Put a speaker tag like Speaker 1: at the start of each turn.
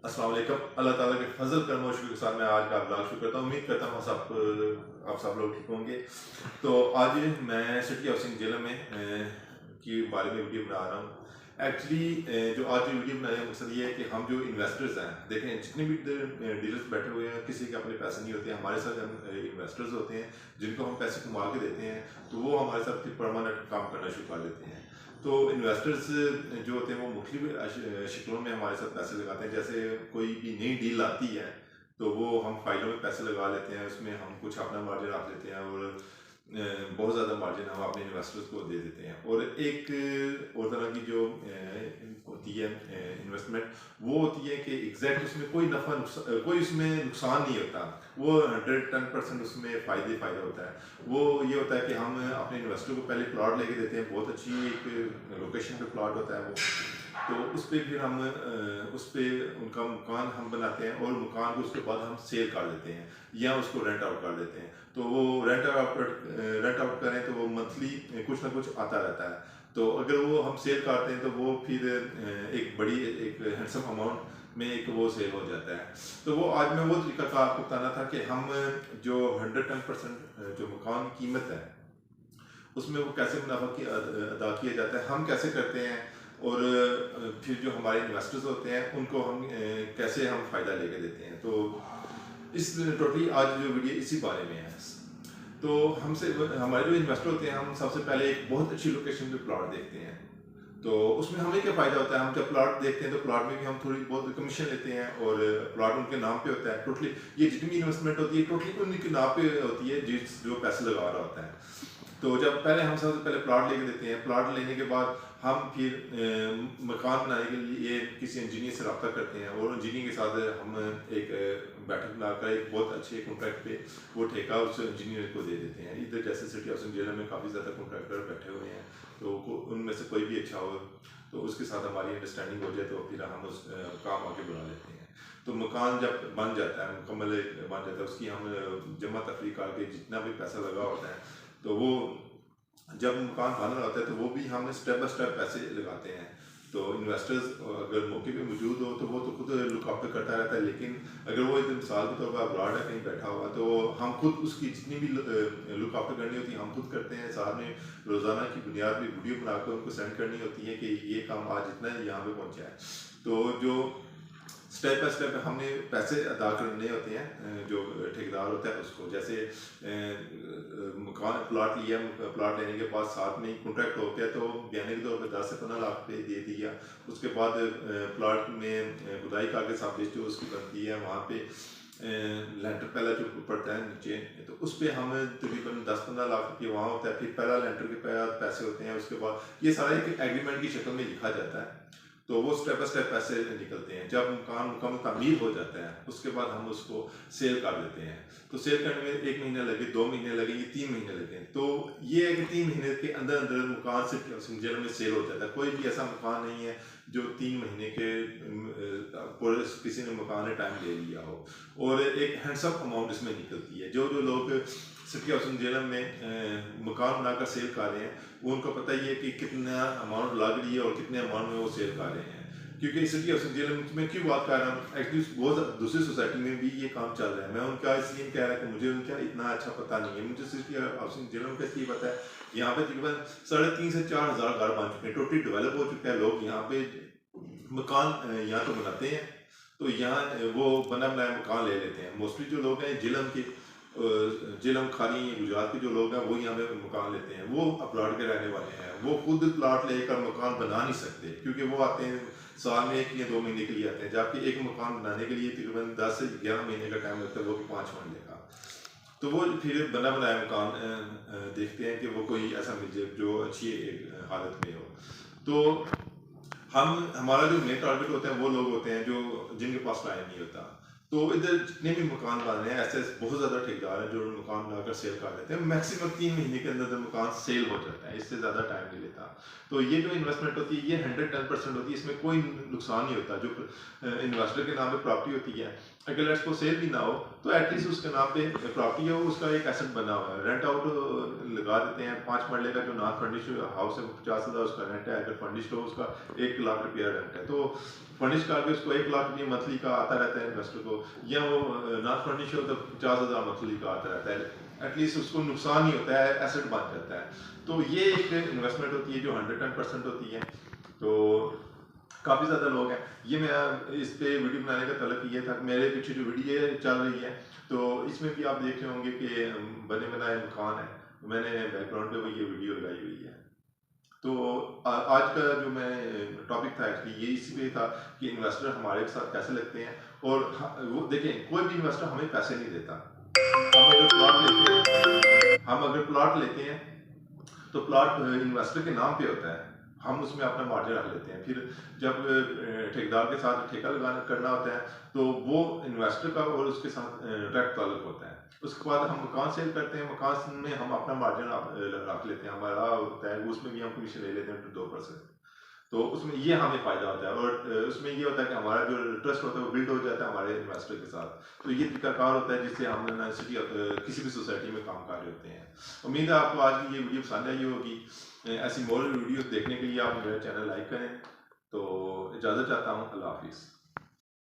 Speaker 1: अस्सलाम वालेकुम। अल्लाह ताला के फजल करम और शुक्र के साथ मैं आज का ब्लॉग शुरू करता हूँ। उम्मीद करता हूँ आप सब लोग ठीक होंगे। तो आज मैं सिटी हाउसिंग जिला में के बारे में वीडियो बना रहा हूँ। एक्चुअली जो आज की वीडियो बनाने का मकसद ये है कि हम जो इन्वेस्टर्स हैं, देखें जितने भी डीलर्स बैठे हुए हैं, किसी के अपने पैसे नहीं होते हैं। हमारे साथ हम इन्वेस्टर्स होते हैं जिनको हम पैसे कमा के देते हैं, तो वो हमारे साथ फिर परमानेंट काम करना शुरू कर देते हैं। तो इन्वेस्टर्स जो होते हैं वो मुख्तलिफ शक्लों में हमारे साथ पैसे लगाते हैं। जैसे कोई भी नई डील आती है तो वो हम फाइलों में पैसे लगा लेते हैं, उसमें हम कुछ अपना मार्जिन रख लेते हैं और बहुत ज़्यादा मार्जिन हम अपने इन्वेस्टर्स को दे देते हैं। और एक और तरह की जो होती है इन्वेस्टमेंट, वो होती है कि एग्जैक्ट उसमें कोई उसमें नुकसान नहीं होता। वो 110% उसमें फ़ायदा होता है। वो ये होता है कि हम अपने इन्वेस्टर को पहले प्लॉट लेके देते हैं, बहुत अच्छी एक लोकेशन पे प्लॉट होता है वो। तो उस पर फिर हम उस पर उनका मकान हम बनाते हैं और मकान को उसके बाद हम सेल कर देते हैं या उसको रेंट आउट कर देते हैं। तो वो रेंट आउट करें तो वो मंथली कुछ ना कुछ आता रहता है। तो अगर वो हम सेल करते हैं तो वो फिर एक हैंडसम अमाउंट में एक वो सेल हो जाता है। तो वो आज मैं वो तरीका का आपको बताना था कि हम जो 110% जो मकान की कीमत है उसमें वो कैसे मुनाफा अदा किया जाता है, हम कैसे करते हैं, और फिर जो हमारे इन्वेस्टर्स होते हैं उनको हम कैसे हम फ़ायदा लेके देते हैं। तो इस टोटली आज जो वीडियो इसी बारे में है। तो हमारे जो इन्वेस्टर होते हैं, हम सबसे पहले एक बहुत अच्छी लोकेशन पे प्लॉट देखते हैं। तो उसमें हमें क्या फ़ायदा होता है, हम जब प्लॉट देखते हैं तो प्लॉट में भी हम थोड़ी बहुत कमीशन लेते हैं और प्लॉट उनके नाम पे होता है। टोटली ये जितनी भी इन्वेस्टमेंट होती है टोटली उनके नाम पे होती है, जो पैसे लगा रहा होता है। तो जब पहले हम सबसे पहले प्लॉट लेके देते हैं, प्लॉट लेने के बाद हम फिर मकान बनाने के लिए किसी इंजीनियर से रब्ता करते हैं और इंजीनियर के साथ हम एक बैठक बनाकर एक बहुत अच्छे कॉन्ट्रैक्ट पे वो ठेका उस इंजीनियर को दे देते हैं। इधर जैसे सिटी हाउसिंग जिला में काफ़ी ज़्यादा कॉन्ट्रैक्टर बैठे हुए हैं, तो उनमें से कोई भी अच्छा हो तो उसके साथ हमारी अंडरस्टैंडिंग हो जाए तो फिर हम उस काम आगे बढ़ा लेते हैं। तो मकान जब बन जाता है, मुकम्मल बन जाता है, उसकी हम जमा तफरी करके जितना भी पैसा लगा होता है, तो वो जब मकान बन रहा होता है तो वो भी हम स्टेप बाय स्टेप पैसे लगाते हैं। तो इन्वेस्टर्स अगर मौके पे मौजूद हो तो वो तो खुद लुक आफ्टर करता रहता है, लेकिन अगर वो एक मिसाल के तौर पर अब्रॉड है कहीं बैठा हुआ तो हम खुद उसकी जितनी भी लुक आफ्टर करनी होती है हम खुद करते हैं। साथ में रोज़ाना की बुनियाद पर वीडियो बनाकर उनको सेंड करनी होती है कि ये काम आज इतना यहाँ पे पहुँचा है। तो जो स्टेप बाय स्टेप हमने पैसे अदा करने होते हैं जो ठेकेदार होता है उसको। जैसे मकान प्लॉट लिया, प्लॉट लेने के बाद साथ में कॉन्ट्रैक्ट हो गया तो बयाने के तौर पर 10 से 15 लाख पे दे दिया। उसके बाद प्लॉट में खुदाई करके सब लिस्ट जो उसकी बनती है वहाँ पे लेंटर पहला जो पड़ता है नीचे, तो उस पर हम तकरीबन 10-15 लाख रुपये वहाँ होता है। फिर पहला लेंटर के पैसे होते हैं, उसके बाद ये सारा एक एग्रीमेंट की शक्ल में लिखा जाता है। तो वो स्टेप बाय स्टेप पैसे निकलते हैं। जब मकान मुकम्मल तामीर हो जाता है उसके बाद हम उसको सेल कर देते हैं। तो सेल करने में 1 महीना लगे, 2 महीने लगेंगे, 3 महीने लगे। तो ये है कि 3 महीने के अंदर अंदर मकान सिटी जिले में सेल हो जाता है। कोई भी ऐसा मकान नहीं है जो 3 महीने के किसी ने मकान ने टाइम ले लिया हो। और एक हैंडसम अमाउंट इसमें निकलती है। जो जो लोग सिटी हाउसिंग जिला में मकान बनाकर सेल कर रहे हैं वो उनको पता ही है कि कितना अमाउंट लग रही है और कितने अमाउंट में वो सेल कर रहे हैं। क्योंकि सिटी हाउसिंग जिला में क्यों बात कर रहा हूँ, एक्चुअली बहुत दूसरी सोसाइटी में भी ये काम चल रहा है। मैं उनका इसलिए कह रहा है कि मुझे उनका इतना अच्छा पता नहीं है। मुझे सिटी हाउसिंग जिला में कैसे पता है, यहाँ पे तकरीबन 3,500 से 4,000 घर बन चुके हैं, टोटली डेवलप हो चुका है। लोग यहाँ पे मकान यहाँ तो बनाते हैं, तो यहाँ वो बना बनाया मकान ले लेते हैं। मोस्टली जो लोग हैं जिलम खानी गुजरात के जो लोग हैं वो यहाँ पे मकान लेते हैं, वो प्लाट के रहने वाले हैं। वो खुद प्लाट लेकर मकान बना नहीं सकते क्योंकि वो आते हैं साल में 1 या 2 महीने के लिए आते हैं, जबकि एक मकान बनाने के लिए तकरीबन 10 से 11 महीने का टाइम लगता है, वो भी 5 महीने का। तो वो फिर बना बनाया मकान देखते हैं कि वो कोई ऐसा मिल जाए जो अच्छी हालत में हो। तो हमारा जो मेन टारगेट होता है वो लोग होते हैं जो जिनके पास टाइम नहीं होता। तो इधर जितने भी मकान बन रहे हैं ऐसे बहुत ज़्यादा ठेकेदार हैं जो मकान बनाकर सेल कर देते हैं। मैक्सिमम 3 महीने के अंदर मकान सेल हो जाता है, इससे ज़्यादा टाइम नहीं लेता। तो ये जो इन्वेस्टमेंट होती है ये 110% होती है, इसमें कोई नुकसान नहीं होता। जो इन्वेस्टर के नाम पे प्रॉपर्टी होती है, अगर लेट्स को सेल भी ना हो तो एटलीस्ट उसके नाम पे प्रॉपर्टी है, उसका एक एसेट बना हुआ है। रेंट आउट लगा देते हैं। 5 मरले का जो नॉन फर्निश्ड हाउस है 50,000 उसका रेंट है, अगर फर्निश्ड हो उसका 1 लाख रुपया रेंट है। तो फर्निश करके उसको 1 लाख रुपये मंथली का आता रहता है इन्वेस्टर को, या वो नॉन फर्निश हो तो 50,000 मंथली का आता रहता है, एटलीस्ट उसको नुकसान नहीं होता है, एसेट बन जाता है। तो ये एक इन्वेस्टमेंट होती है जो 110% होती है। तो काफ़ी ज़्यादा लोग हैं, ये मैं इस पे वीडियो बनाने का तलब ये था, मेरे पीछे जो वीडियो चल रही है तो इसमें भी आप देख रहे होंगे कि बने बनाए मकान है, मैंने बैकग्राउंड पे वो ये वीडियो लगाई हुई है। तो आज का जो मैं टॉपिक था एक्चुअली ये इसी पे था कि इन्वेस्टर हमारे साथ कैसे लगते हैं। और वो देखें, कोई भी इन्वेस्टर हमें पैसे नहीं देता। हम अगर प्लॉट लेते हैं तो प्लॉट इन्वेस्टर के नाम पे होता है, हम उसमें अपना मार्जिन रख लेते हैं। फिर जब ठेकेदार के साथ ठेका लगाना करना होता है तो वो इन्वेस्टर का और उसके साथ डायरेक्ट ताल्लुक होता है। उसके बाद हम मकान सेल करते हैं, मकान में हम अपना मार्जिन रख लेते हैं, हमारा होता है उसमें भी हम कमीशन ले लेते हैं 2%। तो उसमें ये हमें फ़ायदा होता है, और उसमें ये होता है कि हमारा जो ट्रस्ट होता है वो बिल्ड हो जाता है हमारे इन्वेस्टर के साथ। तो ये तरीकाकार होता है जिससे हम ना किसी भी सोसाइटी में काम कर रहे होते हैं। उम्मीद है आपको आज की ये वीडियो पसंद आई होगी। ऐसी मोर वीडियोस देखने के लिए आप मेरा चैनल लाइक करें। तो इजाज़त चाहता हूँ, अल्लाह हाफिज़।